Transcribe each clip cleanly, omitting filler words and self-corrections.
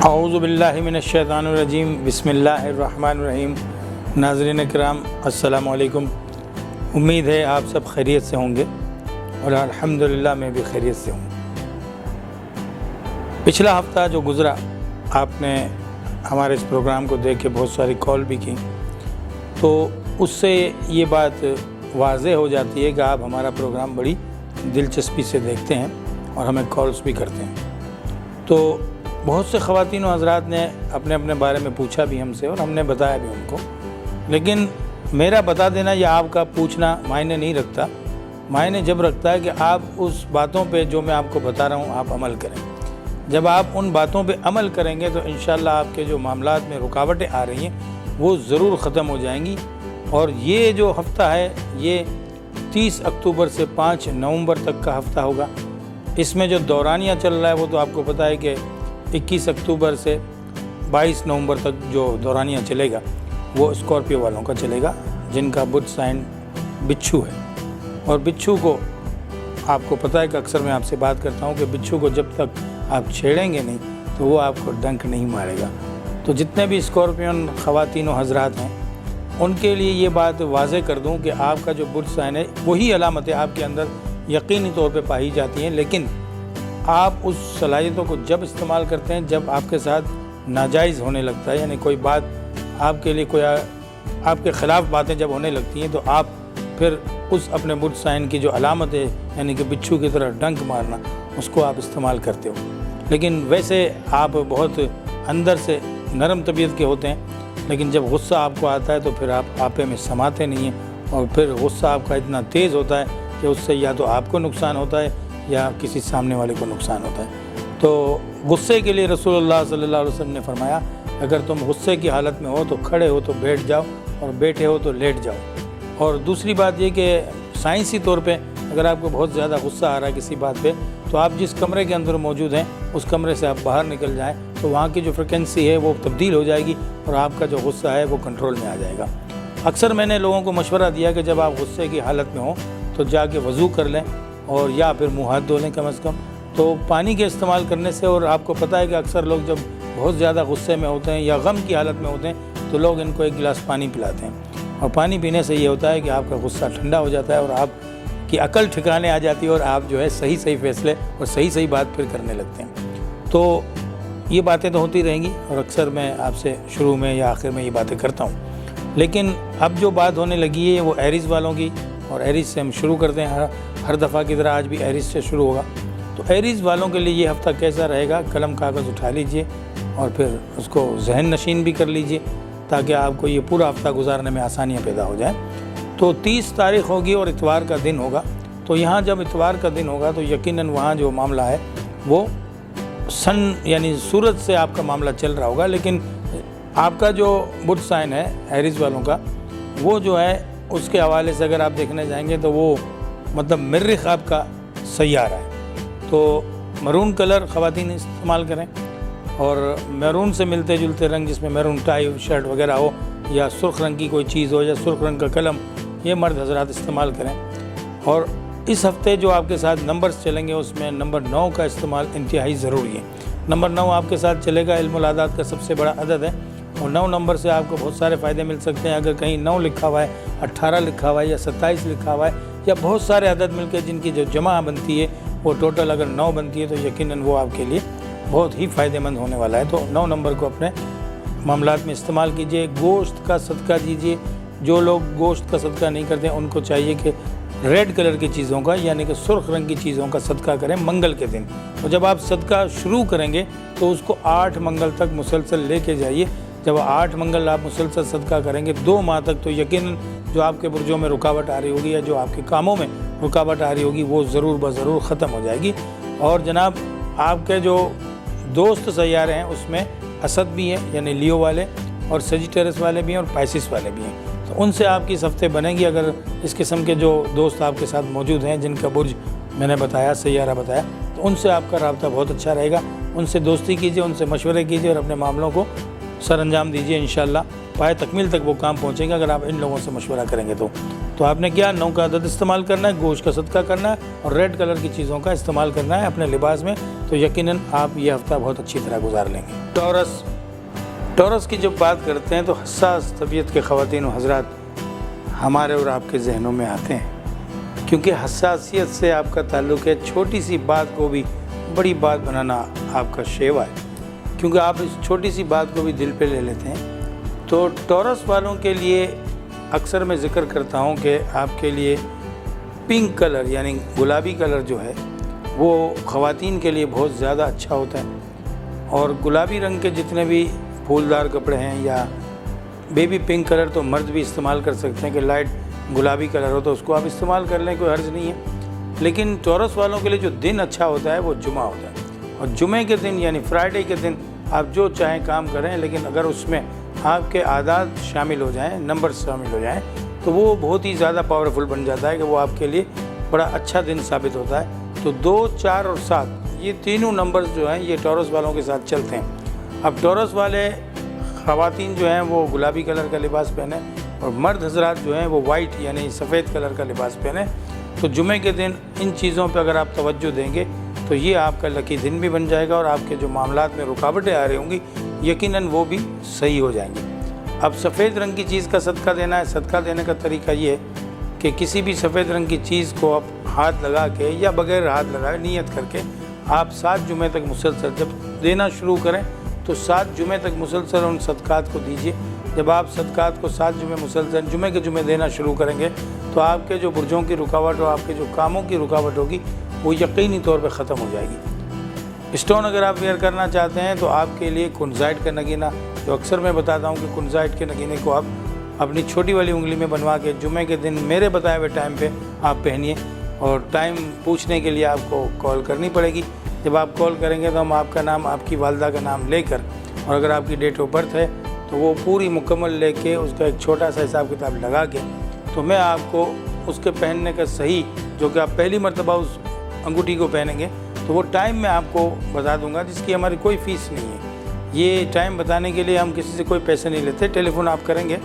اعوذ باللہ من الشیطان الرجیم بسم اللہ الرحمن الرحیم۔ ناظرین کرام السلام علیکم۔ امید ہے آپ سب خیریت سے ہوں گے اور الحمدللہ میں بھی خیریت سے ہوں۔ پچھلا ہفتہ جو گزرا آپ نے ہمارے اس پروگرام کو دیکھ کے بہت ساری کال بھی کی، تو اس سے یہ بات واضح ہو جاتی ہے کہ آپ ہمارا پروگرام بڑی دلچسپی سے دیکھتے ہیں اور ہمیں کالز بھی کرتے ہیں۔ تو بہت سے خواتین و حضرات نے اپنے اپنے بارے میں پوچھا بھی ہم سے اور ہم نے بتایا بھی ان کو، لیکن میرا بتا دینا یا آپ کا پوچھنا معنی نہیں رکھتا۔ معنی جب رکھتا ہے کہ آپ اس باتوں پہ جو میں آپ کو بتا رہا ہوں آپ عمل کریں۔ جب آپ ان باتوں پہ عمل کریں گے تو انشاءاللہ آپ کے جو معاملات میں رکاوٹیں آ رہی ہیں وہ ضرور ختم ہو جائیں گی۔ اور یہ جو ہفتہ ہے یہ 30 اکتوبر سے 5 نومبر تک کا ہفتہ ہوگا۔ اس میں جو دورانیہ چل رہا ہے وہ تو آپ کو پتہ ہے کہ 21 اکتوبر سے 22 نومبر تک جو دورانیہ چلے گا وہ اسکارپیو والوں کا چلے گا، جن کا بدھ سائن بچھو ہے۔ اور بچھو کو آپ کو پتہ ہے کہ اکثر میں آپ سے بات کرتا ہوں کہ بچھو کو جب تک آپ چھیڑیں گے نہیں تو وہ آپ کو ڈنک نہیں مارے گا۔ تو جتنے بھی اسکارپیون خواتین و حضرات ہیں ان کے لیے یہ بات واضح کر دوں کہ آپ کا جو بدھ سائن ہے وہی علامتیں آپ کے اندر یقینی طور پہ پائی جاتی ہیں، لیکن آپ اس صلاحیتوں کو جب استعمال کرتے ہیں جب آپ کے ساتھ ناجائز ہونے لگتا ہے، یعنی کوئی بات آپ کے لیے آپ کے خلاف باتیں جب ہونے لگتی ہیں تو آپ پھر اس اپنے بدھ سائن کی جو علامت ہے یعنی کہ بچھو کی طرح ڈنک مارنا اس کو آپ استعمال کرتے ہو۔ لیکن ویسے آپ بہت اندر سے نرم طبیعت کے ہوتے ہیں، لیکن جب غصہ آپ کو آتا ہے تو پھر آپ آپے میں سماتے نہیں ہیں اور پھر غصہ آپ کا اتنا تیز ہوتا ہے کہ اس سے یا تو آپ کو نقصان ہوتا ہے یا کسی سامنے والے کو نقصان ہوتا ہے۔ تو غصے کے لیے رسول اللہ صلی اللہ علیہ وسلم نے فرمایا اگر تم غصے کی حالت میں ہو تو کھڑے ہو تو بیٹھ جاؤ اور بیٹھے ہو تو لیٹ جاؤ۔ اور دوسری بات یہ کہ سائنسی طور پہ اگر آپ کو بہت زیادہ غصہ آ رہا ہے کسی بات پہ تو آپ جس کمرے کے اندر موجود ہیں اس کمرے سے آپ باہر نکل جائیں تو وہاں کی جو فریکوینسی ہے وہ تبدیل ہو جائے گی اور آپ کا جو غصہ ہے وہ کنٹرول میں آ جائے گا۔ اکثر میں نے لوگوں کو مشورہ دیا کہ جب آپ غصے کی حالت میں ہوں تو جا کے وضو کر لیں اور یا پھر منہ ہاتھ دھو لیں کم از کم۔ تو پانی کے استعمال کرنے سے، اور آپ کو پتہ ہے کہ اکثر لوگ جب بہت زیادہ غصے میں ہوتے ہیں یا غم کی حالت میں ہوتے ہیں تو لوگ ان کو ایک گلاس پانی پلاتے ہیں، اور پانی پینے سے یہ ہوتا ہے کہ آپ کا غصہ ٹھنڈا ہو جاتا ہے اور آپ کی عقل ٹھکانے آ جاتی ہے اور آپ جو ہے صحیح فیصلے اور صحیح بات پھر کرنے لگتے ہیں۔ تو یہ باتیں تو ہوتی رہیں گی اور اکثر میں آپ سے شروع میں یا آخر میں یہ باتیں کرتا ہوں، لیکن اب جو بات ہونے لگی ہے وہ ایریز والوں کی، اور ایریز سے ہم شروع کرتے ہیں ہر دفعہ کی طرح آج بھی ایریز سے شروع ہوگا۔ تو ایریز والوں کے لیے یہ ہفتہ کیسا رہے گا، قلم کاغذ اٹھا لیجئے اور پھر اس کو ذہن نشین بھی کر لیجئے تاکہ آپ کو یہ پورا ہفتہ گزارنے میں آسانیاں پیدا ہو جائیں۔ تو 30 تاریخ ہوگی اور اتوار کا دن ہوگا، تو یہاں جب اتوار کا دن ہوگا تو یقیناً وہاں جو معاملہ ہے وہ سن یعنی سورج سے آپ کا معاملہ چل رہا ہوگا، لیکن آپ کا جو بدھ سائن ہے ایریز والوں کا وہ جو ہے اس کے حوالے سے اگر آپ دیکھنے جائیں گے تو وہ مطلب مریخ آپ کا سیارہ ہے۔ تو مرون کلر خواتین استعمال کریں اور میرون سے ملتے جلتے رنگ جس میں میرون ٹائی شرٹ وغیرہ ہو یا سرخ رنگ کی کوئی چیز ہو یا سرخ رنگ کا قلم، یہ مرد حضرات استعمال کریں۔ اور اس ہفتے جو آپ کے ساتھ نمبرز چلیں گے اس میں نمبر 9 کا استعمال انتہائی ضروری ہے۔ نمبر 9 آپ کے ساتھ چلے گا، علم العداد کا سب سے بڑا عدد ہے اور 9 نمبر سے آپ کو بہت سارے فائدے مل سکتے ہیں۔ اگر کہیں 9 لکھا ہوا ہے، 18 لکھا ہوا ہے یا 27 لکھا ہوا ہے یا بہت سارے عدد مل کے جن کی جو جمع بنتی ہے وہ ٹوٹل اگر 9 بنتی ہے تو یقیناً وہ آپ کے لیے بہت ہی فائدہ مند ہونے والا ہے۔ تو 9 نمبر کو اپنے معاملات میں استعمال کیجئے۔ گوشت کا صدقہ دیجئے۔ جو لوگ گوشت کا صدقہ نہیں کرتے ان کو چاہیے کہ ریڈ کلر کی چیزوں کا یعنی کہ سرخ رنگ کی چیزوں کا صدقہ کریں منگل کے دن۔ اور جب آپ صدقہ شروع کریں گے تو اس کو 8 منگل تک مسلسل لے کے جائیے۔ جب 8 منگل آپ مسلسل صدقہ کریں گے 2 ماہ تک، تو یقیناً جو آپ کے برجوں میں رکاوٹ آ رہی ہوگی یا جو آپ کے کاموں میں رکاوٹ آ رہی ہوگی وہ ضرور بضرور ختم ہو جائے گی۔ اور جناب آپ کے جو دوست سیارے ہیں اس میں اسد بھی ہیں یعنی لیو والے، اور سیجیٹیرس والے بھی ہیں اور پائسس والے بھی ہیں، تو ان سے آپ کی اس ہفتے بنے گی۔ اگر اس قسم کے جو دوست آپ کے ساتھ موجود ہیں جن کا برج میں نے بتایا، سیارہ بتایا، تو ان سے آپ کا رابطہ بہت اچھا رہے گا۔ ان سے دوستی کیجیے، ان سے مشورے کیجیے اور اپنے معاملوں کو سر انجام دیجیے۔ انشاءاللہ پائے تکمیل تک وہ کام پہنچیں گے اگر آپ ان لوگوں سے مشورہ کریں گے تو۔ تو آپ نے کیا 9 کا عدد استعمال کرنا ہے، گوشت کا صدقہ کرنا ہے اور ریڈ کلر کی چیزوں کا استعمال کرنا ہے اپنے لباس میں، تو یقیناً آپ یہ ہفتہ بہت اچھی طرح گزار لیں گے۔ ٹورس کی جب بات کرتے ہیں تو حساس طبیعت کے خواتین و حضرات ہمارے اور آپ کے ذہنوں میں آتے ہیں، کیونکہ حساسیت سے آپ کا تعلق ہے، چھوٹی سی بات کو بھی بڑی بات بنانا آپ کا شیوا ہے، کیونکہ آپ اس چھوٹی سی بات کو بھی دل پہ لے لیتے ہیں۔ تو ٹورس والوں کے لیے اکثر میں ذکر کرتا ہوں کہ آپ کے لیے پنک کلر یعنی گلابی کلر جو ہے وہ خواتین کے لیے بہت زیادہ اچھا ہوتا ہے، اور گلابی رنگ کے جتنے بھی پھولدار کپڑے ہیں یا بیبی پنک کلر تو مرد بھی استعمال کر سکتے ہیں کہ لائٹ گلابی کلر ہو تو اس کو آپ استعمال کر لیں، کوئی حرج نہیں ہے۔ لیکن ٹورس والوں کے لیے جو دن اچھا ہوتا ہے وہ جمعہ ہوتا ہے، اور جمعے کے دن یعنی فرائیڈے کے دن آپ جو چاہیں کام کریں، لیکن اگر اس میں آپ کے اعداد شامل ہو جائیں، نمبر شامل ہو جائیں، تو وہ بہت ہی زیادہ پاورفل بن جاتا ہے کہ وہ آپ کے لیے بڑا اچھا دن ثابت ہوتا ہے۔ تو 2، 4 اور 7 یہ تینوں نمبرز جو ہیں یہ ٹورس والوں کے ساتھ چلتے ہیں۔ اب ٹورس والے خواتین جو ہیں وہ گلابی کلر کا لباس پہنیں، اور مرد حضرات جو ہیں وہ وائٹ یعنی سفید کلر کا لباس پہنیں۔ تو جمعے کے دن ان چیزوں پہ اگر آپ توجہ دیں گے تو یہ آپ کا لکی دن بھی بن جائے گا، اور آپ کے جو معاملات میں رکاوٹیں آ رہی ہوں گی یقیناً وہ بھی صحیح ہو جائیں گی۔ اب سفید رنگ کی چیز کا صدقہ دینا ہے۔ صدقہ دینے کا طریقہ یہ ہے کہ کسی بھی سفید رنگ کی چیز کو آپ ہاتھ لگا کے یا بغیر ہاتھ لگائے نیت کر کے آپ 7 جمعے تک مسلسل جب دینا شروع کریں تو 7 جمعے تک مسلسل ان صدقات کو دیجیے۔ جب آپ صدقات کو 7 جمعے مسلسل جمعے کے جمعے دینا شروع کریں گے تو آپ کے جو برجوں کی رکاوٹ اور آپ کے جو کاموں کی رکاوٹ ہوگی وہ یقینی طور پہ ختم ہو جائے گی۔ اسٹون اگر آپ ویئر کرنا چاہتے ہیں تو آپ کے لیے کنزائٹ کا نگینہ، جو اکثر میں بتاتا ہوں کہ کنزائٹ کے نگینے کو آپ اپنی چھوٹی والی انگلی میں بنوا کے جمعے کے دن میرے بتائے ہوئے ٹائم پہ آپ پہنیے، اور ٹائم پوچھنے کے لیے آپ کو کال کرنی پڑے گی۔ جب آپ کال کریں گے تو ہم آپ کا نام، آپ کی والدہ کا نام لے کر، اور اگر آپ کی ڈیٹ آف برتھ ہے تو وہ پوری مکمل لے کے اس کا ایک چھوٹا سا حساب کتاب لگا کے تو میں آپ کو اس کے پہننے کا صحیح، جو کہ آپ پہلی مرتبہ اس انگوٹھی کو پہنیں گے تو وہ ٹائم میں آپ کو بتا دوں گا، جس کی ہماری کوئی فیس نہیں ہے۔ یہ ٹائم بتانے کے لیے ہم کسی سے کوئی پیسے نہیں لیتے۔ ٹیلی فون آپ کریں گے،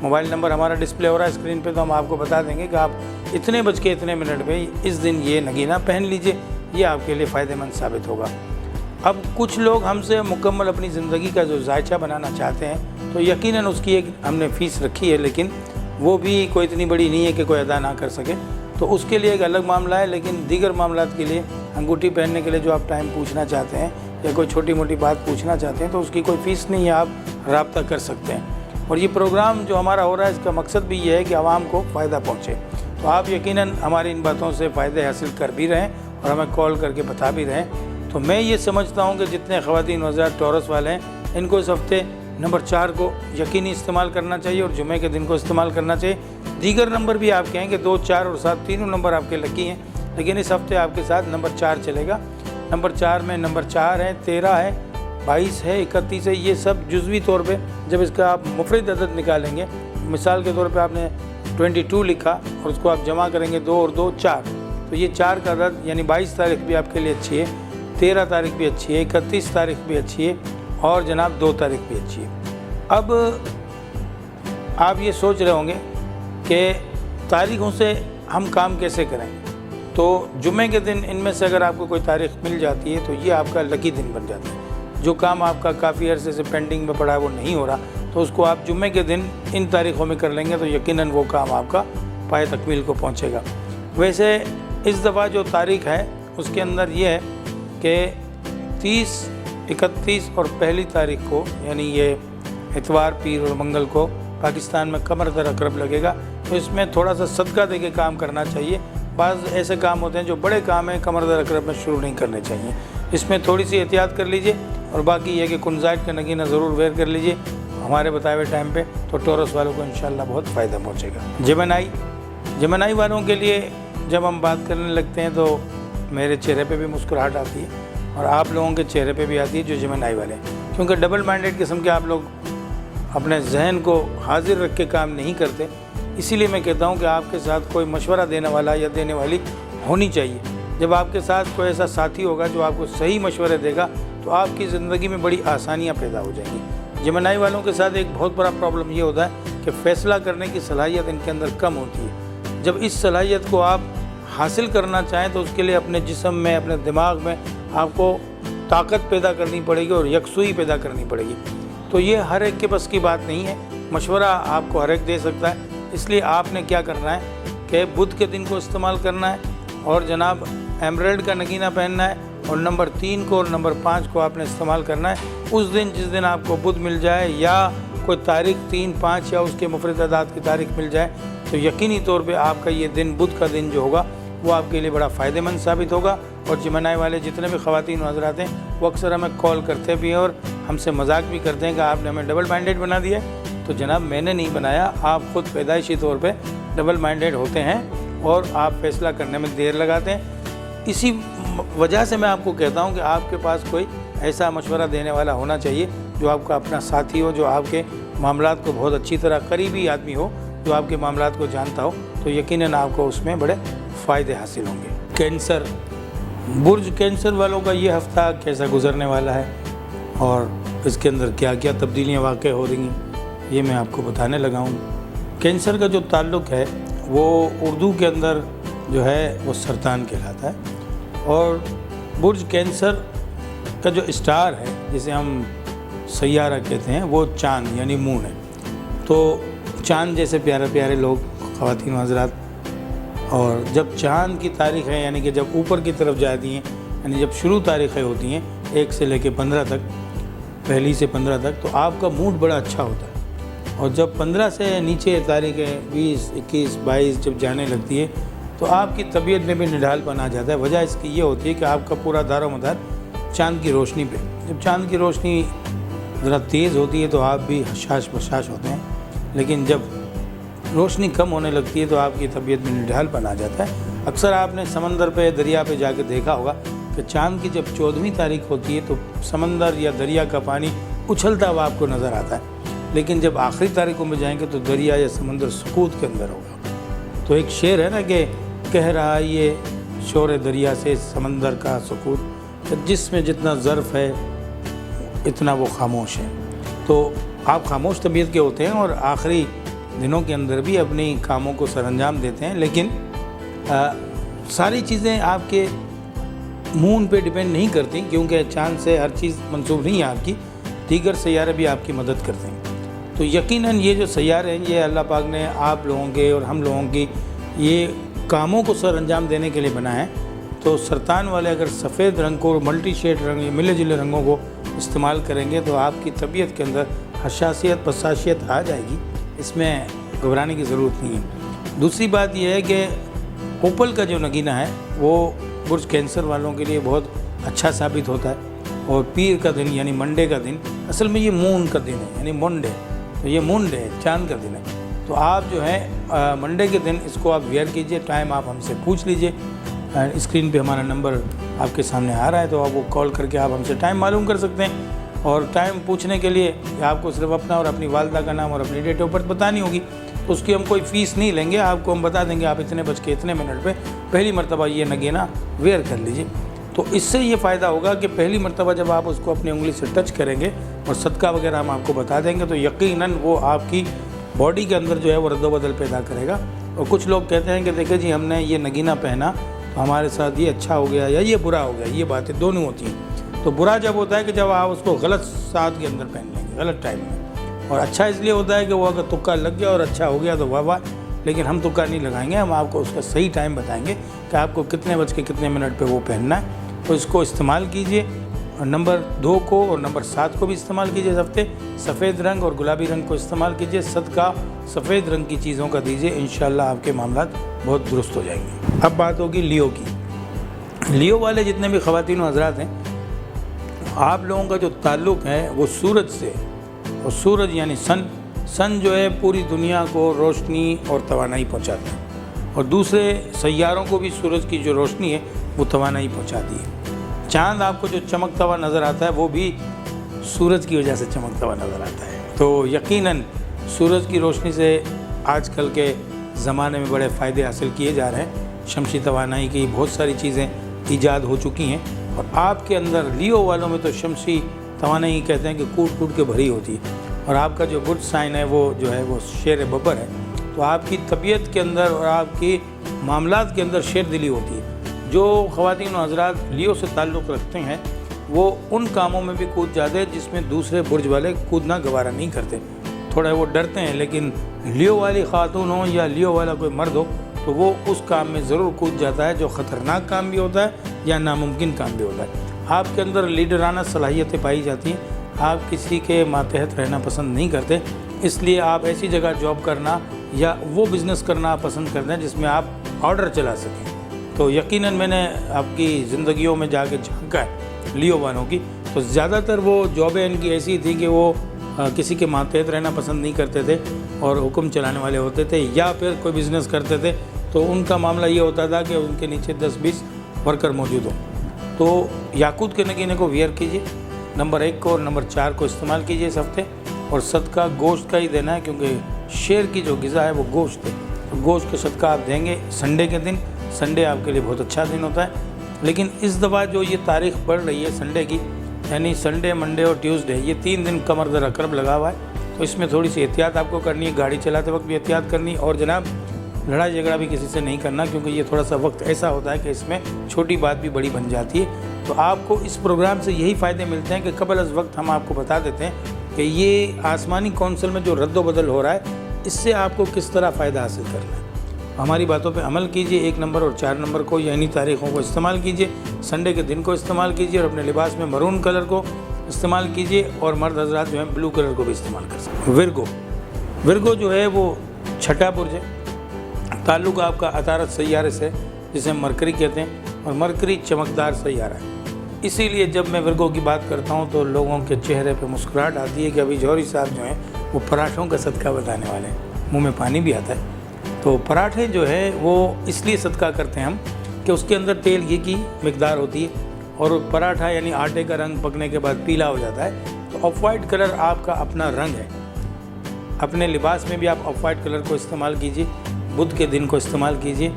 موبائل نمبر ہمارا ڈسپلے ہو رہا ہے اسکرین پہ، تو ہم آپ کو بتا دیں گے کہ آپ اتنے بج کے اتنے منٹ پہ اس دن یہ نگینہ پہن لیجئے، یہ آپ کے لیے فائدہ مند ثابت ہوگا۔ اب کچھ لوگ ہم سے مکمل اپنی زندگی کا جو ذائچہ بنانا چاہتے ہیں تو یقیناً اس کی ایک ہم نے فیس رکھی ہے، لیکن وہ بھی کوئی اتنی بڑی نہیں ہے کہ کوئی ادا نہ کر سکے، تو اس کے لیے ایک الگ معاملہ ہے۔ لیکن دیگر معاملات کے لیے انگوٹھی پہننے کے لیے جو آپ ٹائم پوچھنا چاہتے ہیں یا کوئی چھوٹی موٹی بات پوچھنا چاہتے ہیں تو اس کی کوئی فیس نہیں ہے، آپ رابطہ کر سکتے ہیں۔ اور یہ پروگرام جو ہمارا ہو رہا ہے اس کا مقصد بھی یہ ہے کہ عوام کو فائدہ پہنچے، تو آپ یقیناً ہماری ان باتوں سے فائدے حاصل کر بھی رہیں اور ہمیں کال کر کے بتا بھی رہیں۔ تو میں یہ سمجھتا ہوں کہ جتنے خواتین و حضرات ٹورس والے ہیں ان کو اس ہفتے نمبر 4 کو یقینی استعمال کرنا چاہیے اور جمعے کے دن کو استعمال کرنا چاہیے۔ دیگر نمبر بھی آپ کہیں کہ 2، 4 اور 7 تینوں نمبر آپ کے لکی ہیں، لیکن اس ہفتے آپ کے ساتھ نمبر 4 چلے گا۔ نمبر 4 میں نمبر 4 ہے، 13 ہے، 22 ہے، 31 ہے، یہ سب جزوی طور پہ جب اس کا آپ مفرد عدد نکالیں گے، مثال کے طور پہ آپ نے 22 لکھا اور اس کو آپ جمع کریں گے 2 اور 2 4، تو یہ 4 کا عدد یعنی 22 تاریخ بھی آپ کے لیے اچھی ہے، 13 تاریخ بھی اچھی ہے، 31 تاریخ بھی اچھی ہے، اور جناب 2 تاریخ بھی اچھی ہے۔ اب آپ یہ سوچ رہے ہوں گے کہ تاریخوں سے ہم کام کیسے کریں، تو جمعے کے دن ان میں سے اگر آپ کو کوئی تاریخ مل جاتی ہے تو یہ آپ کا لکی دن بن جاتا ہے۔ جو کام آپ کا کافی عرصے سے پینڈنگ میں پڑا ہے وہ نہیں ہو رہا تو اس کو آپ جمعے کے دن ان تاریخوں میں کر لیں گے تو یقیناً وہ کام آپ کا پائے تکمیل کو پہنچے گا۔ ویسے اس دفعہ جو تاریخ ہے اس کے اندر یہ ہے کہ 30، 31 اور پہلی تاریخ کو یعنی یہ اتوار، پیر اور منگل کو پاکستان میں قمر در عقرب لگے گا، تو اس میں تھوڑا سا صدقہ دے کے کام کرنا چاہیے۔ بعض ایسے کام ہوتے ہیں جو بڑے کام ہیں قمر در عقرب میں شروع نہیں کرنے چاہیے، اس میں تھوڑی سی احتیاط کر لیجئے، اور باقی یہ کہ کنزائٹ کا نگینہ ضرور ویئر کر لیجئے ہمارے بتائے ہوئے ٹائم پہ، تو ٹورس والوں کو انشاءاللہ بہت فائدہ پہنچے گا۔ جمنائی والوں کے لیے جب ہم بات کرنے لگتے ہیں تو میرے چہرے پہ بھی مسکراہٹ آتی ہے اور آپ لوگوں کے چہرے پہ بھی آتی ہے جو جمنائی والے ہیں، کیونکہ ڈبل مائنڈیڈ قسم کے آپ لوگ اپنے ذہن کو حاضر رکھ کے کام نہیں کرتے، اسی لیے میں کہتا ہوں کہ آپ کے ساتھ کوئی مشورہ دینے والا یا دینے والی ہونی چاہیے۔ جب آپ کے ساتھ کوئی ایسا ساتھی ہوگا جو آپ کو صحیح مشورے دے گا تو آپ کی زندگی میں بڑی آسانیاں پیدا ہو جائیں گی۔ جمنائی والوں کے ساتھ ایک بہت بڑا پرابلم یہ ہوتا ہے کہ فیصلہ کرنے کی صلاحیت ان کے اندر کم ہوتی ہے، جب اس صلاحیت کو آپ حاصل کرنا چاہیں تو اس کے لیے اپنے جسم میں، اپنے دماغ میں آپ کو طاقت پیدا کرنی پڑے گی اور یکسوئی پیدا کرنی پڑے گی۔ تو یہ ہر ایک کے بس کی بات نہیں ہے، مشورہ آپ کو ہر ایک دے سکتا ہے۔ اس لیے آپ نے کیا کرنا ہے کہ بدھ کے دن کو استعمال کرنا ہے اور جناب ایمرلڈ کا نگینہ پہننا ہے، اور نمبر 3 کو اور نمبر 5 کو آپ نے استعمال کرنا ہے۔ اس دن جس دن آپ کو بدھ مل جائے یا کوئی تاریخ 3، 5 یا اس کے مفرد اعداد کی تاریخ مل جائے تو یقینی طور پہ آپ کا یہ دن بدھ کا دن جو ہوگا وہ آپ کے لیے بڑا فائدہ مند ثابت ہوگا۔ اور جمنائی والے جتنے بھی خواتین و حضرات ہیں وہ اکثر ہمیں کال کرتے بھی ہیں اور ہم سے مذاق بھی کرتے ہیں کہ آپ نے ہمیں ڈبل مائنڈیڈ بنا دیا ہے۔ تو جناب میں نے نہیں بنایا، آپ خود پیدائشی طور پہ ڈبل مائنڈیڈ ہوتے ہیں اور آپ فیصلہ کرنے میں دیر لگاتے ہیں۔ اسی وجہ سے میں آپ کو کہتا ہوں کہ آپ کے پاس کوئی ایسا مشورہ دینے والا ہونا چاہیے جو آپ کا اپنا ساتھی ہو، جو آپ کے معاملات کو بہت اچھی طرح قریبی آدمی ہو، جو آپ کے معاملات کو جانتا ہو، تو یقیناً آپ کو اس میں بڑے فائدے حاصل ہوں گے۔ کینسر، برج کینسر والوں کا یہ ہفتہ کیسا گزرنے والا ہے اور اس کے اندر کیا کیا تبدیلیاں واقع ہو رہی ہیں، یہ میں آپ کو بتانے لگا ہوں۔ کینسر کا جو تعلق ہے وہ اردو کے اندر جو ہے وہ سرطان کہلاتا ہے، اور برج کینسر کا جو اسٹار ہے جسے ہم سیارہ کہتے ہیں وہ چاند یعنی مون ہے۔ تو چاند جیسے پیارے پیارے لوگ، خواتین و حضرات، اور جب چاند کی تاریخیں یعنی کہ جب اوپر کی طرف جاتی ہیں، یعنی جب شروع تاریخیں ہوتی ہیں 1 سے لے کے 15 تک، پہلی سے 15 تک، تو آپ کا موڈ بڑا اچھا ہوتا ہے۔ اور جب 15 سے نیچے تاریخیں 20، 21، 22 جب جانے لگتی ہے تو آپ کی طبیعت میں بھی نڈھال پن آ جاتا ہے۔ وجہ اس کی یہ ہوتی ہے کہ آپ کا پورا دار و مدار چاند کی روشنی پہ، جب چاند کی روشنی ذرا تیز ہوتی ہے تو آپ بھی حشاش بشاش ہوتے ہیں، لیکن جب روشنی کم ہونے لگتی ہے تو آپ کی طبیعت میں نڈھال پن آ جاتا ہے۔ اکثر آپ نے سمندر پہ، دریا پہ جا کے دیکھا ہوگا کہ چاند کی جب 14ویں تاریخ ہوتی ہے تو سمندر یا دریا کا پانی اچھلتا ہوا آپ کو نظر آتا ہے، لیکن جب آخری تاریخوں میں جائیں گے تو دریا یا سمندر سکوت کے اندر ہوگا۔ تو ایک شعر ہے نا کہ کہہ رہا یہ شور دریا سے سمندر کا سکوت، کہ جس میں جتنا ظرف ہے اتنا وہ خاموش ہے۔ تو آپ خاموش طبیعت کے ہوتے ہیں اور آخری دنوں کے اندر بھی اپنی کاموں کو سر انجام دیتے ہیں، لیکن ساری چیزیں آپ کے مون پہ ڈیپینڈ نہیں کرتی، کیونکہ چاند سے ہر چیز منسوب نہیں ہے آپ کی، دیگر سیارے بھی آپ کی مدد کرتے ہیں۔ تو یقیناً یہ جو سیارے ہیں یہ اللہ پاک نے آپ لوگوں کے اور ہم لوگوں کی یہ کاموں کو سر انجام دینے کے لیے بنا ہے۔ تو سرطان والے اگر سفید رنگ کو، ملٹی شیڈ رنگ، ملے جلے رنگوں کو استعمال کریں گے تو آپ کی طبیعت کے اندر حساسیت بساشیت آ جائے گی، اس میں گھبرانے کی ضرورت نہیں ہے۔ دوسری بات یہ ہے کہ اوپل کا جو نگینہ ہے وہ برج کینسر والوں کے لیے بہت اچھا ثابت ہوتا ہے، اور پیر کا دن یعنی منڈے کا دن، اصل میں یہ مون کا دن ہے یعنی منڈے، تو یہ منڈے ہے، چاند کا دن ہے۔ تو آپ جو ہے منڈے کے دن اس کو آپ ویئر کیجئے، ٹائم آپ ہم سے پوچھ لیجئے، اسکرین پہ ہمارا نمبر آپ کے سامنے آ رہا ہے، تو آپ وہ کال کر کے آپ ہم سے ٹائم معلوم کر سکتے ہیں۔ اور ٹائم پوچھنے کے لیے آپ کو صرف اپنا اور اپنی والدہ کا نام اور اپنی ڈیٹ آف برتھ بتانی ہوگی، تو اس کی ہم کوئی فیس نہیں لیں گے، آپ کو ہم بتا دیں گے آپ اتنے بج کے اتنے منٹ پہ پہلی مرتبہ یہ نگینہ ویئر کر لیجئے۔ تو اس سے یہ فائدہ ہوگا کہ پہلی مرتبہ جب آپ اس کو اپنی انگلی سے ٹچ کریں گے اور صدقہ وغیرہ ہم آپ کو بتا دیں گے تو یقیناً وہ آپ کی باڈی کے اندر جو ہے وہ رد و بدل پیدا کرے گا۔ اور کچھ لوگ کہتے ہیں کہ دیکھیں جی ہم نے یہ نگینہ پہنا تو ہمارے ساتھ یہ اچھا ہو گیا یا یہ برا ہو گیا، یہ باتیں دونوں ہوتی ہیں۔ تو برا جب ہوتا ہے کہ جب آپ اس کو غلط ساتھ کے اندر پہن لیں گے، غلط ٹائم میں، اور اچھا اس لیے ہوتا ہے کہ وہ اگر تکا لگ گیا اور اچھا ہو گیا تو واہ واہ، لیکن ہم تکا نہیں لگائیں گے، ہم آپ کو اس کا صحیح ٹائم بتائیں گے کہ آپ کو کتنے بج کے کتنے منٹ پہ وہ پہننا ہے۔ تو اس کو استعمال کیجئے، اور نمبر 2 کو اور نمبر 7 کو بھی استعمال کیجئے اس ہفتے، سفید رنگ اور گلابی رنگ کو استعمال کیجئے، صدقہ سفید رنگ کی چیزوں کا دیجئے، انشاءاللہ آپ کے معاملات بہت درست ہو جائیں گے۔ اب بات ہوگی لیو کی۔ لیو والے جتنے بھی خواتین و حضرات ہیں، آپ لوگوں کا جو تعلق ہے وہ سورج سے، اور سورج یعنی سن جو ہے پوری دنیا کو روشنی اور توانائی پہنچاتا ہے، اور دوسرے سیاروں کو بھی سورج کی جو روشنی ہے وہ توانائی پہنچاتی ہے۔ چاند آپ کو جو چمکتا ہوا نظر آتا ہے وہ بھی سورج کی وجہ سے چمکتا ہوا نظر آتا ہے۔ تو یقیناً سورج کی روشنی سے آج کل کے زمانے میں بڑے فائدے حاصل کیے جا رہے ہیں، شمسی توانائی کی بہت ساری چیزیں ایجاد ہو چکی ہیں، اور آپ کے اندر لیو والوں میں تو شمسی توانائی کہتے ہیں کہ کوٹ کوٹ کے بھری ہوتی ہے، اور آپ کا جو گڈ سائن ہے وہ جو ہے وہ شیر ببر ہے، تو آپ کی طبیعت کے اندر اور آپ کی معاملات کے اندر شیر دلی ہوتی ہے۔ جو خواتین و حضرات لیو سے تعلق رکھتے ہیں وہ ان کاموں میں بھی کود جاتے ہیں جس میں دوسرے برج والے کودنا گوارا نہیں کرتے، تھوڑا وہ ڈرتے ہیں، لیکن لیو والی خاتون ہو یا لیو والا کوئی مرد ہو تو وہ اس کام میں ضرور کود جاتا ہے جو خطرناک کام بھی ہوتا ہے یا ناممکن کام بھی ہوتا ہے۔ آپ کے اندر لیڈرانہ صلاحیتیں پائی جاتی ہیں، آپ کسی کے ماتحت رہنا پسند نہیں کرتے، اس لیے آپ ایسی جگہ جاب کرنا یا وہ بزنس کرنا آپ پسند کرتے ہیں جس میں آپ آرڈر چلا سکیں۔ تو یقیناً میں نے آپ کی زندگیوں میں جا کے جھانکا ہے لیو والوں کی، تو زیادہ تر وہ جابیں ان کی ایسی تھیں کہ وہ کسی کے ماتحت رہنا پسند نہیں کرتے تھے اور حکم چلانے والے ہوتے تھے، یا پھر کوئی بزنس کرتے تھے تو ان کا معاملہ یہ ہوتا تھا کہ ان کے نیچے 10-20 ورکر موجود ہوں۔ تو یاقوت کے نگینے کو ویئر کیجیے، نمبر 1 کو اور نمبر 4 کو استعمال کیجیے اس ہفتے، اور صدقہ گوشت کا ہی دینا ہے کیونکہ شیر کی جو غذا ہے وہ گوشت ہے، تو گوشت کا صدقہ آپ دیں گے سنڈے کے دن۔ سنڈے آپ کے لیے بہت اچھا دن ہوتا ہے، لیکن اس دفعہ جو یہ تاریخ پڑ رہی ہے سنڈے کی، یعنی سنڈے، منڈے اور ٹیوزڈے، یہ 3 دن کمر در اکرب لگا ہوا ہے، تو اس میں تھوڑی سی احتیاط آپ کو کرنی ہے، گاڑی چلاتے وقت بھی احتیاط کرنی، اور جناب لڑائی جھگڑا بھی کسی سے نہیں کرنا کیونکہ یہ تھوڑا سا وقت ایسا ہوتا ہے کہ اس میں چھوٹی بات بھی بڑی بن جاتی ہے۔ تو آپ کو اس پروگرام سے یہی فائدے ملتے ہیں کہ قبل از وقت ہم آپ کو بتا دیتے ہیں کہ یہ آسمانی کونسل میں جو رد و بدل ہو رہا ہے اس سے آپ کو کس طرح فائدہ حاصل کرنا ہے۔ ہماری باتوں پہ عمل کیجئے، 1 نمبر اور 4 نمبر کو یا انہی تاریخوں کو استعمال کیجئے، سنڈے کے دن کو استعمال کیجئے، اور اپنے لباس میں مرون کلر کو استعمال کیجئے، اور مرد حضرات جو ہیں بلو کلر کو بھی استعمال کر سکتے ہیں۔ ورگو جو ہے وہ چھٹا برج ہے، تعلق آپ کا عطارد سیارے سے جسے مرکری کہتے ہیں، اور مرکری چمکدار سیارہ ہے، اسی لیے جب میں ورگو کی بات کرتا ہوں تو لوگوں کے چہرے پہ مسکراہٹ آتی ہے کہ ابھی جوہری صاحب جو ہیں وہ پراٹھوں کا صدقہ بتانے والے ہیں، منہ میں پانی بھی آتا ہے۔ تو پراٹھے جو ہے وہ اس لیے صدقہ کرتے ہیں ہم کہ اس کے اندر تیل گھی کی مقدار ہوتی ہے، اور پراٹھا یعنی آٹے کا رنگ پکنے کے بعد پیلا ہو جاتا ہے، تو آف وائٹ کلر آپ کا اپنا رنگ ہے۔ اپنے لباس میں بھی آپ آف وائٹ کلر کو استعمال کیجیے، بدھ کے دن کو استعمال کیجیے،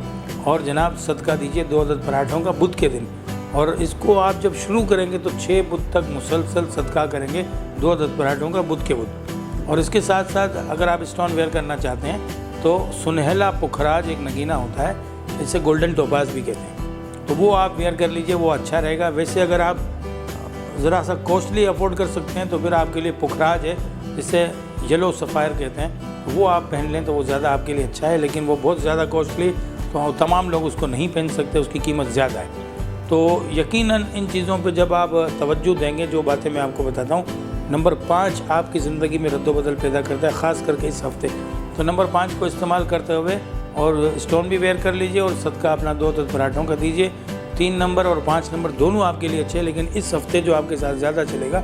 اور جناب صدقہ دیجیے 2 عدد پراٹھوں کا بدھ کے دن، اور اس کو آپ جب شروع کریں گے تو 6 بدھ تک مسلسل صدقہ کریں گے 2 عدد پراٹھوں کا بدھ کے بدھ۔ اور اس کے ساتھ ساتھ اگر آپ اسٹون ویئر کرنا چاہتے ہیں تو سنہلا پکھراج ایک نگینہ ہوتا ہے، اسے گولڈن ٹوپاز بھی کہتے ہیں، تو وہ آپ ویئر کر لیجئے، وہ اچھا رہے گا۔ ویسے اگر آپ ذرا سا کوسٹلی افورڈ کر سکتے ہیں تو پھر آپ کے لیے پکھراج ہے جسے یلو سفائر کہتے ہیں، وہ آپ پہن لیں تو وہ زیادہ آپ کے لیے اچھا ہے، لیکن وہ بہت زیادہ کوسٹلی تو تمام لوگ اس کو نہیں پہن سکتے، اس کی قیمت زیادہ ہے۔ تو یقیناً ان چیزوں پہ جب آپ توجہ دیں گے، جو باتیں میں آپ کو بتاتا ہوں، نمبر 5 آپ کی زندگی میں رد و بدل پیدا کرتا ہے، خاص کر کے اس ہفتے، تو نمبر 5 کو استعمال کرتے ہوئے اور اسٹون بھی ویئر کر لیجئے، اور صدقہ اپنا 2 عدد پراٹھوں کا دیجئے۔ 3 نمبر اور 5 نمبر دونوں آپ کے لیے اچھے، لیکن اس ہفتے جو آپ کے ساتھ زیادہ چلے گا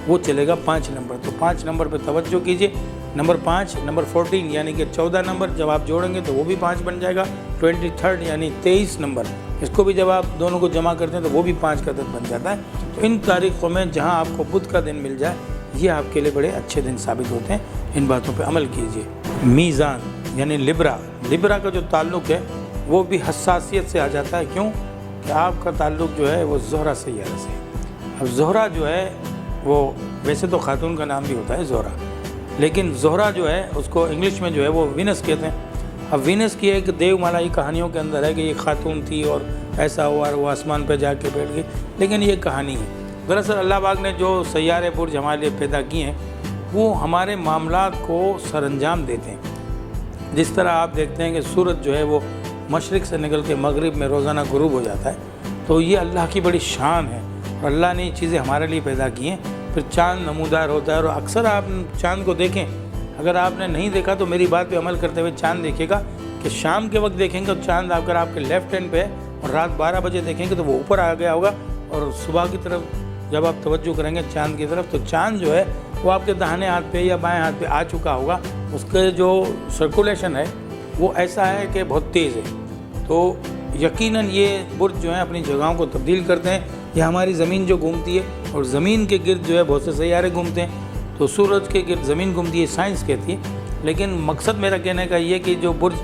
وہ چلے گا 5 نمبر، تو 5 نمبر پہ توجہ کیجئے۔ نمبر 5 نمبر 14 یعنی کہ 14 نمبر جب آپ جوڑیں گے تو وہ بھی 5 بن جائے گا۔ 23 یعنی 23 نمبر، اس کو بھی جب آپ دونوں کو جمع کرتے ہیں تو وہ بھی 5 کا عدد بن جاتا ہے۔ تو ان تاریخوں میں جہاں آپ کو بدھ کا دن مل جائے یہ آپ کے لیے بڑے اچھے دن ثابت ہوتے ہیں، ان باتوں پہ عمل کیجئے۔ میزان یعنی لبرا کا جو تعلق ہے وہ بھی حساسیت سے آ جاتا ہے، کیوں کہ آپ کا تعلق جو ہے وہ زہرہ سیارہ سے ہے۔ اب زہرہ جو ہے وہ ویسے تو خاتون کا نام بھی ہوتا ہے زہرہ، لیکن زہرہ جو ہے اس کو انگلش میں جو ہے وہ وینس کہتے ہیں۔ اب وینس کی ایک دیو مالائی کہانیوں کے اندر ہے کہ یہ خاتون تھی اور ایسا ہوا اور وہ آسمان پہ جا کے بیٹھ گئی، لیکن یہ کہانی ہے۔ دراصل اللہ پاک نے جو سیارے برج ہمارے لیے پیدا کیے ہیں وہ ہمارے معاملات کو سر انجام دیتے ہیں۔ جس طرح آپ دیکھتے ہیں کہ سورج جو ہے وہ مشرق سے نکل کے مغرب میں روزانہ غروب ہو جاتا ہے، تو یہ اللہ کی بڑی شان ہے، اور اللہ نے یہ چیزیں ہمارے لیے پیدا کی ہیں۔ پھر چاند نمودار ہوتا ہے، اور اکثر آپ چاند کو دیکھیں، اگر آپ نے نہیں دیکھا تو میری بات پہ عمل کرتے ہوئے چاند دیکھے گا کہ شام کے وقت دیکھیں گے تو چاند اگر آپ کے لیفٹ ہینڈ پہ ہے، اور رات 12 بجے دیکھیں گے تو وہ اوپر آ گیا ہوگا، اور صبح کی طرف جب آپ توجہ کریں گے چاند کی طرف تو چاند جو ہے وہ آپ کے داہنے ہاتھ پہ یا بائیں ہاتھ پہ آ چکا ہوگا، اس کے جو سرکولیشن ہے وہ ایسا ہے کہ بہت تیز ہے۔ تو یقیناً یہ برج جو ہیں اپنی جگہوں کو تبدیل کرتے ہیں، یہ ہماری زمین جو گھومتی ہے اور زمین کے گرد جو ہے بہت سے سیارے گھومتے ہیں، تو سورج کے گرد زمین گھومتی ہے، سائنس کہتی ہے، لیکن مقصد میرا کہنے کا یہ کہ جو برج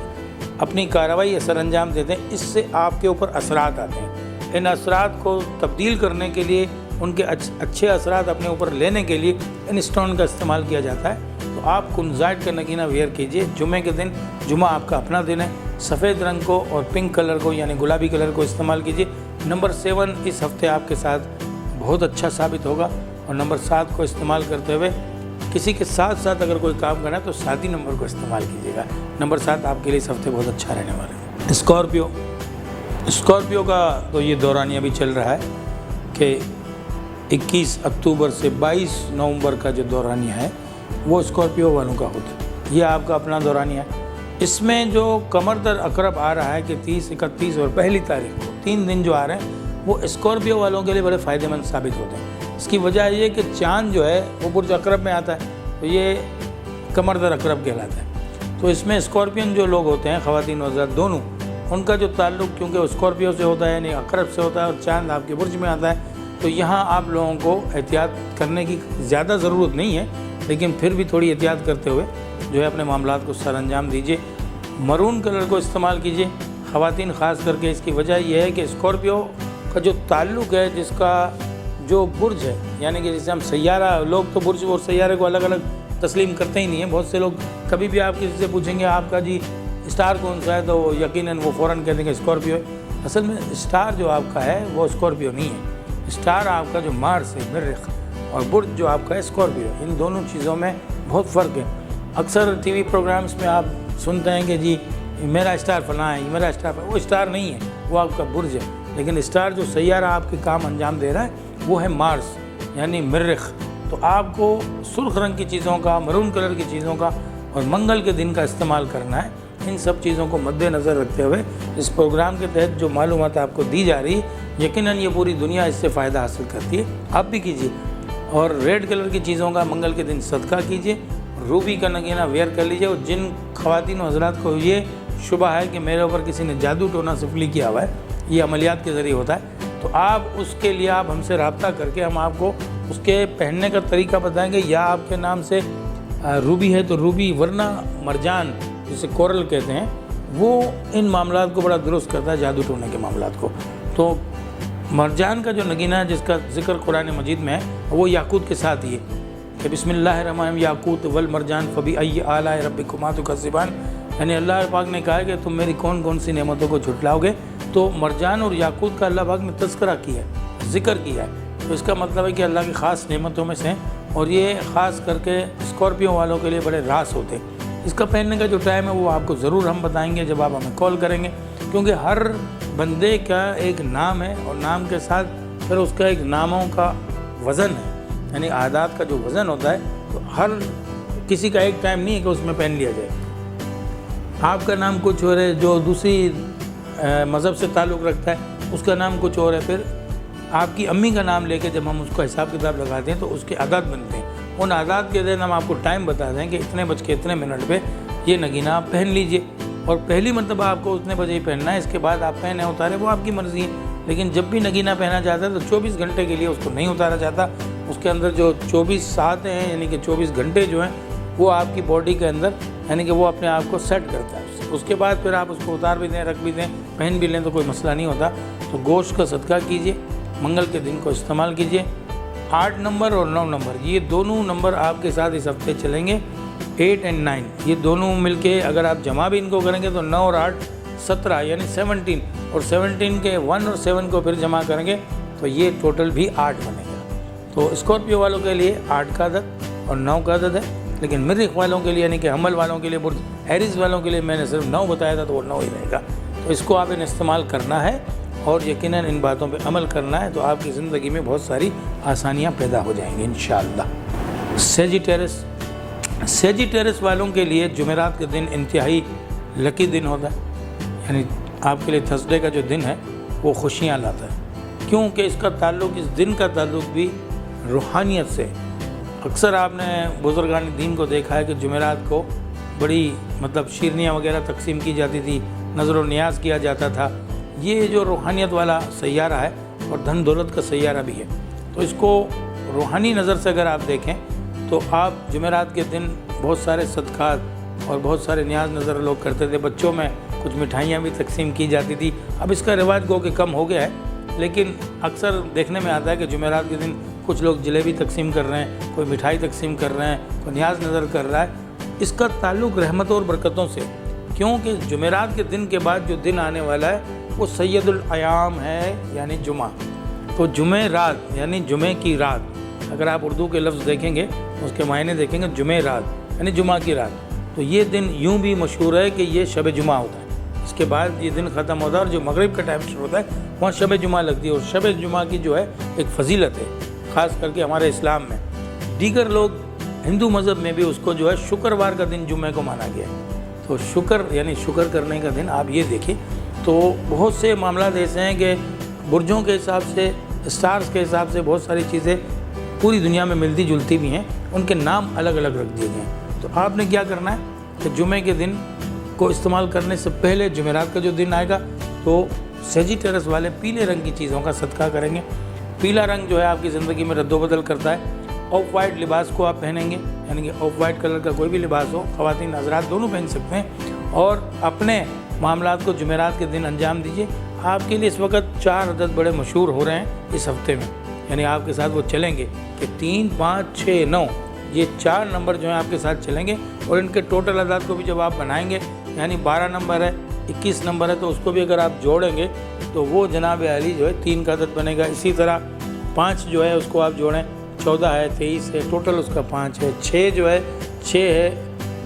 اپنی کارروائی سر انجام دیتے ہیں اس سے آپ کے اوپر اثرات آتے ہیں، ان اثرات کو تبدیل کرنے کے لیے، ان کے اچھے اثرات اپنے اوپر لینے کے لیے ان اسٹون کا استعمال کیا جاتا ہے۔ تو آپ کنزائٹ کا نگینہ ویئر کیجئے جمعے کے دن. جمعہ آپ کا اپنا دن ہے. سفید رنگ کو اور پنک کلر کو یعنی گلابی کلر کو استعمال کیجئے. نمبر 7 اس ہفتے آپ کے ساتھ بہت اچھا ثابت ہوگا. اور نمبر 7 کو استعمال کرتے ہوئے کسی کے ساتھ ساتھ اگر کوئی کام کرنا ہے تو 7 نمبر کو استعمال کیجیے گا. نمبر 7 آپ کے لیے اس ہفتے بہت اچھا رہنے والا ہے. اسکارپیو کا تو یہ دورانیہ بھی چل رہا ہے کہ 21 اکتوبر سے 22 نومبر کا جو دورانیہ ہے وہ اسکارپیو والوں کا ہوتا ہے. یہ آپ کا اپنا دورانیہ ہے. اس میں جو قمر در عقرب آ رہا ہے کہ 30 31 اور 1 تاریخ کو 3 دن جو آ رہے ہیں وہ اسکارپیو والوں کے لیے بڑے فائدہ مند ثابت ہوتے ہیں. اس کی وجہ یہ کہ چاند جو ہے وہ برج عقرب میں آتا ہے تو یہ قمر در عقرب کہلاتا ہے. تو اس میں اسکارپین جو لوگ ہوتے ہیں خواتین و حضرات دونوں ان کا جو تعلق کیونکہ اسکارپیو سے ہوتا ہے یعنی عقرب سے ہوتا ہے اور چاند آپ کے برج میں آتا ہے تو یہاں آپ لوگوں کو احتیاط کرنے کی زیادہ ضرورت نہیں ہے لیکن پھر بھی تھوڑی احتیاط کرتے ہوئے جو ہے اپنے معاملات کو سر انجام دیجیے. مرون کلر کو استعمال کیجیے خواتین خاص کر کے. اس کی وجہ یہ ہے کہ اسکارپیو کا جو تعلق ہے جس کا جو برج ہے یعنی کہ جسے ہم سیارہ لوگ تو برج اور سیارے کو الگ الگ تسلیم کرتے ہی نہیں ہیں. بہت سے لوگ کبھی بھی آپ کسی سے پوچھیں گے آپ کا جی اسٹار کون سا ہے تو یقیناً وہ فوراً کہہ دیں گے اسکارپیو ہے. اصل میں اسٹار جو آپ کا ہے وہ اسکارپیو نہیں ہے. اسٹار آپ کا جو مارس ہے مریخ اور برج جو آپ کا ہے اسکارپیو ہے. ان دونوں چیزوں میں بہت فرق ہے. اکثر ٹی وی پروگرامز میں آپ سنتے ہیں کہ جی میرا اسٹار فلاں ہے میرا اسٹار وہ اسٹار نہیں ہے وہ آپ کا برج ہے. لیکن اسٹار جو سیارہ آپ کے کام انجام دے رہا ہے وہ ہے مارس یعنی مریخ. تو آپ کو سرخ رنگ کی چیزوں کا مرون کلر کی چیزوں کا اور منگل کے دن کا استعمال کرنا ہے. ان سب چیزوں کو مد نظر رکھتے ہوئے اس پروگرام کے تحت جو معلومات آپ کو دی جا رہی ہے یقیناً یہ پوری دنیا اس سے فائدہ حاصل کرتی ہے. آپ بھی کیجیے. اور ریڈ کلر کی چیزوں کا منگل کے دن صدقہ کیجیے. روبی کا نگینہ ویئر کر لیجیے. اور جن خواتین و حضرات کو یہ شبہ ہے کہ میرے اوپر کسی نے جادو ٹونا سفلی کیا ہوا ہے یہ عملیات کے ذریعے ہوتا ہے تو آپ اس کے لیے آپ ہم سے رابطہ کر کے ہم آپ کو اس کے پہننے کا طریقہ بتائیں گے. یا آپ کے نام سے روبی ہے تو روبی ورنہ مرجان جسے کورل کہتے ہیں وہ ان معاملات کو بڑا درست کرتا ہے جادو ٹونے کے معاملات کو. تو مرجان کا جو نگینہ ہے جس کا ذکر قرآن مجید میں ہے وہ یاقوت کے ساتھ ہی ہے کہ بسم اللہ الرحمن الرحیم یاقوت والمرجان فبأی آلاء ربکما تکذبان. یعنی اللہ پاک نے کہا کہ تم میری کون کون سی نعمتوں کو جھٹلاؤ گے. تو مرجان اور یاقوت کا اللہ پاک نے تذکرہ کیا ہے ذکر کیا ہے. تو اس کا مطلب ہے کہ اللہ کی خاص نعمتوں میں سے ہیں اور یہ خاص کر کے اسکارپیو والوں کے لیے بڑے راس ہوتے ہیں. اس کا پہننے کا جو ٹائم ہے وہ آپ کو ضرور ہم بتائیں گے جب آپ ہمیں کال کریں گے کیونکہ ہر بندے کا ایک نام ہے اور نام کے ساتھ پھر اس کا ایک ناموں کا وزن ہے یعنی اعداد کا جو وزن ہوتا ہے تو ہر کسی کا ایک ٹائم نہیں ہے کہ اس میں پہن لیا جائے. آپ کا نام کچھ اور ہے جو دوسری مذہب سے تعلق رکھتا ہے اس کا نام کچھ اور ہے. پھر آپ کی امی کا نام لے کے جب ہم اس کا حساب کتاب لگاتے ہیں تو اس کے عدد بنتے ہیں. ان عدد کے دن ہم آپ کو ٹائم بتا دیں کہ اتنے بج کے اتنے منٹ پہ یہ نگینہ آپ پہن لیجئے اور پہلی مرتبہ آپ کو اتنے بجے ہی پہننا ہے. اس کے بعد آپ پہنے اتارے وہ آپ کی مرضی ہے. لیکن جب بھی نگینہ پہنا جاتا ہے تو 24 گھنٹے کے لیے اس کو نہیں اتارا جاتا. اس کے اندر جو 24 ساعتیں ہیں یعنی کہ 24 گھنٹے جو ہیں وہ آپ کی باڈی کے اندر یعنی کہ وہ اپنے آپ کو سیٹ کرتا ہے. اس کے بعد پھر آپ اس کو اتار بھی دیں رکھ بھی دیں پہن بھی لیں تو کوئی مسئلہ نہیں ہوتا. تو گوشت کا صدقہ کیجیے. منگل کے دن کو استعمال کیجیے. 8 نمبر اور 9 نمبر یہ دونوں نمبر آپ کے ساتھ اس ہفتے چلیں گے. 8 اور 9 یہ دونوں مل کے اگر آپ جمع بھی ان کو کریں گے تو 9 اور 8 17 یعنی 17 اور 17 کے 1 اور 7 کو پھر جمع کریں گے تو یہ ٹوٹل بھی 8 بنے گا. تو اسکارپیو والوں کے لیے 8 کا عدد اور 9 کا عدد ہے. لیکن مریخ والوں کے لیے یعنی کہ حمل والوں کے لیے ایریز والوں کے لیے میں نے صرف 9 بتایا تھا تو وہ 9 ہی رہے گا. تو اس کو آپ نے استعمال کرنا ہے اور یقیناً ان باتوں پہ عمل کرنا ہے تو آپ کی زندگی میں بہت ساری آسانیاں پیدا ہو جائیں گی انشاءاللہ. سیجیٹیرس والوں کے لیے جمعرات کے دن انتہائی لکی دن ہوتا ہے. یعنی آپ کے لیے تھرسڈے کا جو دن ہے وہ خوشیاں لاتا ہے کیونکہ اس کا تعلق اس دن کا تعلق بھی روحانیت سے. اکثر آپ نے بزرگان دین کو دیکھا ہے کہ جمعرات کو بڑی شیرنیاں وغیرہ تقسیم کی جاتی تھی نظر و نیاز کیا جاتا تھا. یہ جو روحانیت والا سیارہ ہے اور دھن دولت کا سیارہ بھی ہے تو اس کو روحانی نظر سے اگر آپ دیکھیں تو آپ جمعرات کے دن بہت سارے صدقات اور بہت سارے نیاز نظر لوگ کرتے تھے. بچوں میں کچھ مٹھائیاں بھی تقسیم کی جاتی تھی. اب اس کا رواج گو کہ کم ہو گیا ہے لیکن اکثر دیکھنے میں آتا ہے کہ جمعرات کے دن کچھ لوگ جلیبی تقسیم کر رہے ہیں، کوئی مٹھائی تقسیم کر رہے ہیں، کوئی نیاز نظر کر رہا ہے، اس کا تعلق رحمتوں اور برکتوں سے، کیونکہ جمعرات کے دن کے بعد جو دن آنے والا ہے وہ سید الایام ہے، یعنی جمعہ۔ تو جمعہ رات یعنی جمعے کی رات، اگر آپ اردو کے لفظ دیکھیں گے اس کے معنی دیکھیں گے، جمعہ رات یعنی جمعہ کی رات۔ تو یہ دن یوں بھی مشہور ہے کہ یہ شب جمعہ ہوتا ہے، اس کے بعد یہ دن ختم ہوتا ہے اور جو مغرب کا ٹائم شروع ہوتا ہے وہاں شب جمعہ لگتی ہے، اور شب جمعہ کی جو ہے ایک فضیلت ہے، خاص کر کے ہمارے اسلام میں۔ دیگر لوگ ہندو مذہب میں بھی اس کو جو ہے شکروار کا دن جمعہ کو مانا گیا ہے۔ تو شکر یعنی شکر کرنے کا دن، آپ یہ دیکھیں تو بہت سے معاملات ایسے ہیں کہ برجوں کے حساب سے، اسٹارز کے حساب سے بہت ساری چیزیں پوری دنیا میں ملتی جلتی بھی ہیں، ان کے نام الگ الگ رکھ دیے گئے ہیں۔ تو آپ نے کیا کرنا ہے کہ جمعے کے دن کو استعمال کرنے سے پہلے جمعرات کا جو دن آئے گا تو سیجیٹیرس والے پیلے رنگ کی چیزوں کا صدقہ کریں گے۔ پیلا رنگ جو ہے آپ کی زندگی میں رد و بدل کرتا ہے۔ آف وائٹ لباس کو آپ پہنیں گے، یعنی کہ آف وائٹ کلر کا کوئی بھی لباس ہو، خواتین حضرات دونوں پہن سکتے ہیں، اور اپنے معاملات کو جمعرات کے دن انجام دیجیے۔ آپ کے لیے اس وقت 4 عدد بڑے مشہور ہو رہے ہیں اس ہفتے میں، یعنی آپ کے ساتھ وہ چلیں گے کہ 3، 5، 6، 9 یہ 4 نمبر جو ہیں آپ کے ساتھ چلیں گے، اور ان کے ٹوٹل عدد کو بھی جب آپ بنائیں گے، یعنی 12 نمبر ہے، 21 نمبر ہے، تو اس کو بھی اگر آپ جوڑیں گے تو وہ جناب عالی جو ہے 3 کا عدد بنے گا۔ اسی طرح 5 جو ہے اس کو آپ جوڑیں، 14 ہے، 23 ہے، ٹوٹل اس کا 5 ہے۔ 6 جو ہے 6 ہے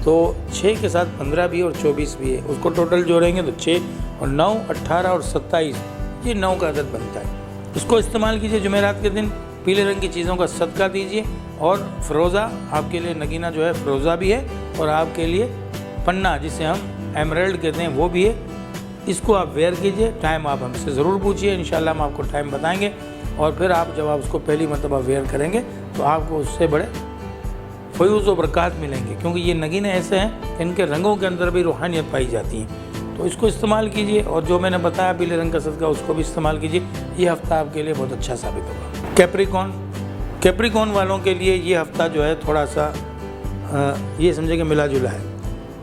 تو 6 کے ساتھ 15 بھی اور 24 بھی ہے، اس کو ٹوٹل جوڑیں گے تو 6 اور 9، 18 اور 27 یہ 9 کا عدد بنتا ہے۔ اس کو استعمال کیجئے جمعرات کے دن، پیلے رنگ کی چیزوں کا صدقہ دیجیے، اور فروزہ آپ کے لیے نگینہ جو ہے فروزہ بھی ہے، اور آپ کے لیے پنہ جسے ہم ایمرلڈ کہتے ہیں وہ بھی ہے، اس کو آپ ویئر کیجئے۔ ٹائم آپ ہم سے ضرور پوچھیے، انشاءاللہ ہم آپ کو ٹائم بتائیں گے، اور پھر آپ جب آپ اس کو پہلی مرتبہ ویئر کریں گے تو آپ کو اس سے بڑے فیوز و برکات ملیں گے، کیونکہ یہ نگینے ایسے ہیں کہ ان کے رنگوں کے اندر بھی روحانیت پائی جاتی ہے۔ تو اس کو استعمال کیجئے، اور جو میں نے بتایا پیلے رنگ کا صدقہ اس کو بھی استعمال کیجئے، یہ ہفتہ آپ کے لیے بہت اچھا ثابت ہوگا۔ کیپریکون والوں کے لیے یہ ہفتہ جو ہے تھوڑا سا یہ سمجھے کہ ملا جلا ہے،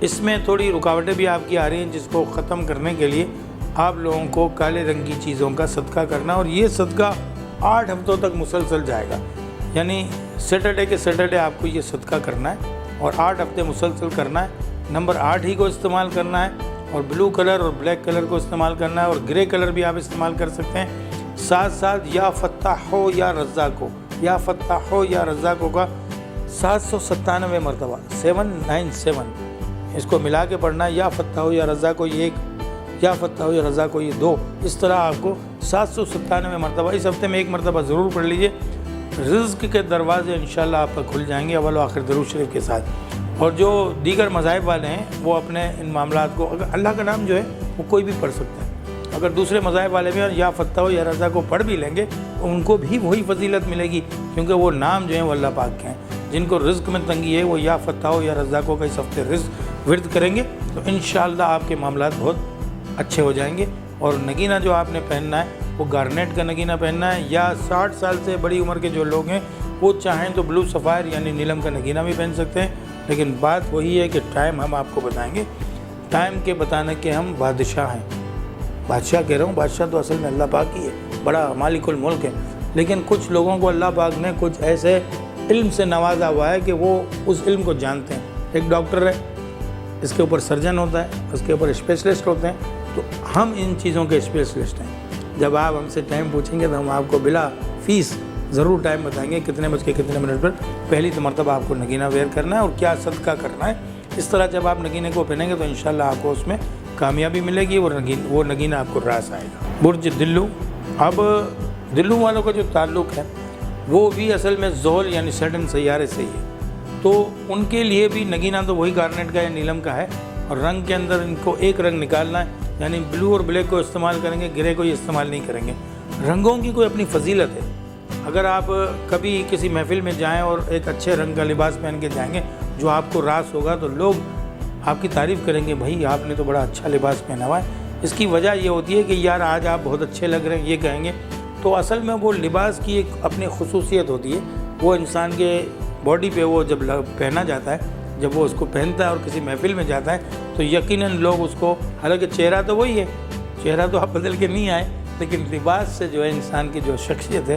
اس میں تھوڑی رکاوٹیں بھی آپ کی آ رہی ہیں، جس کو ختم کرنے کے لیے آپ لوگوں کو کالے رنگ کی چیزوں کا صدقہ کرنا، اور یہ صدقہ 8 ہفتوں تک مسلسل جائے گا، یعنی سیٹرڈے کے سیٹرڈے آپ کو یہ صدقہ کرنا ہے، اور 8 ہفتے مسلسل کرنا ہے۔ نمبر 8 ہی کو استعمال کرنا ہے، اور بلو کلر اور بلیک کلر کو استعمال کرنا ہے، اور گرے کلر بھی آپ استعمال کر سکتے ہیں۔ ساتھ ساتھ یا فتاح ہو یا رزاق ہو، یا فتاح ہو یا رزاق ہو کا 797 مرتبہ 797 اس کو ملا کے پڑھنا ہے، یا فتاح ہو یا رزاق ہو یہ 1، یا فتاح ہو یا رزاق ہو یہ 2، اس طرح آپ کو 797 مرتبہ اس ہفتے میں 1 مرتبہ ضرور پڑھ لیجئے۔ رزق کے دروازے انشاءاللہ آپ کا کھل جائیں گے اول و آخر درود شریف کے ساتھ۔ اور جو دیگر مذاہب والے ہیں وہ اپنے ان معاملات کو، اگر اللہ کا نام جو ہے وہ کوئی بھی پڑھ سکتا ہے، اگر دوسرے مذاہب والے بھی اور یا فتح ہو یا رضا کو پڑھ بھی لیں گے تو ان کو بھی وہی فضیلت ملے گی، کیونکہ وہ نام جو ہیں وہ اللہ پاک کے ہیں۔ جن کو رزق میں تنگی ہے وہ یا فتح ہو یا رضا کو اس ہفتے رزق ورد کریں گے تو انشاءاللہ آپ کے معاملات بہت اچھے ہو جائیں گے۔ اور نگینہ جو آپ نے پہننا ہے وہ گارنیٹ کا نگینہ پہننا ہے، یا 60 سال سے بڑی عمر کے جو لوگ ہیں وہ چاہیں تو بلو سفائر یعنی نیلم کا نگینہ بھی پہن سکتے ہیں، لیکن بات وہی ہے کہ ٹائم ہم آپ کو بتائیں گے، ٹائم کے بتانے کے ہم بادشاہ ہیں۔ بادشاہ کہہ رہا ہوں، بادشاہ تو اصل میں اللہ پاک ہی ہے، بڑا مالک الملک ہے، لیکن کچھ لوگوں کو اللہ پاک نے کچھ ایسے علم سے نوازا ہوا ہے کہ وہ اس علم کو جانتے ہیں۔ ایک ڈاکٹر ہے، اس کے اوپر سرجن ہوتا ہے، اس کے اوپر اسپیشلسٹ ہوتے ہیں، تو ہم ان چیزوں کے اسپیشلسٹ ہیں۔ جب آپ ہم سے ٹائم پوچھیں گے تو ہم آپ کو بلا فیس ضرور ٹائم بتائیں گے کتنے بج کے کتنے منٹ پر پہلی مرتبہ آپ کو نگینہ ویئر کرنا ہے اور کیا صدقہ کرنا ہے۔ اس طرح جب آپ نگینے کو پہنیں گے تو انشاءاللہ آپ کو اس میں کامیابی ملے گی، وہ نگینہ آپ کو راس آئے گا۔ برج دلو، اب دلو والوں کا جو تعلق ہے وہ بھی اصل میں زحل یعنی سیٹرن سیارے سے ہی ہے، تو ان کے لیے بھی نگینہ تو وہی گارنیٹ کا یا نیلم کا ہے، اور رنگ کے اندر ان کو ایک رنگ نکالنا ہے، یعنی بلو اور بلیک کو استعمال کریں گے، گرے کو یہ استعمال نہیں کریں گے۔ رنگوں کی کوئی اپنی فضیلت ہے، اگر آپ کبھی کسی محفل میں جائیں اور ایک اچھے رنگ کا لباس پہن کے جائیں گے جو آپ کو راس ہوگا تو لوگ آپ کی تعریف کریں گے، بھائی آپ نے تو بڑا اچھا لباس پہنا ہوا ہے۔ اس کی وجہ یہ ہوتی ہے کہ یار آج آپ بہت اچھے لگ رہے ہیں، یہ کہیں گے۔ تو اصل میں وہ لباس کی ایک اپنی خصوصیت ہوتی ہے، وہ انسان کے باڈی پہ وہ جب پہنا جاتا ہے، جب وہ اس کو پہنتا ہے اور کسی محفل میں جاتا ہے تو یقیناً لوگ اس کو، حالانکہ چہرہ تو وہی ہے، چہرہ تو آپ بدل کے نہیں آئے، لیکن لباس سے جو ہے انسان کی جو شخصیت ہے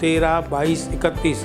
13, 22, 31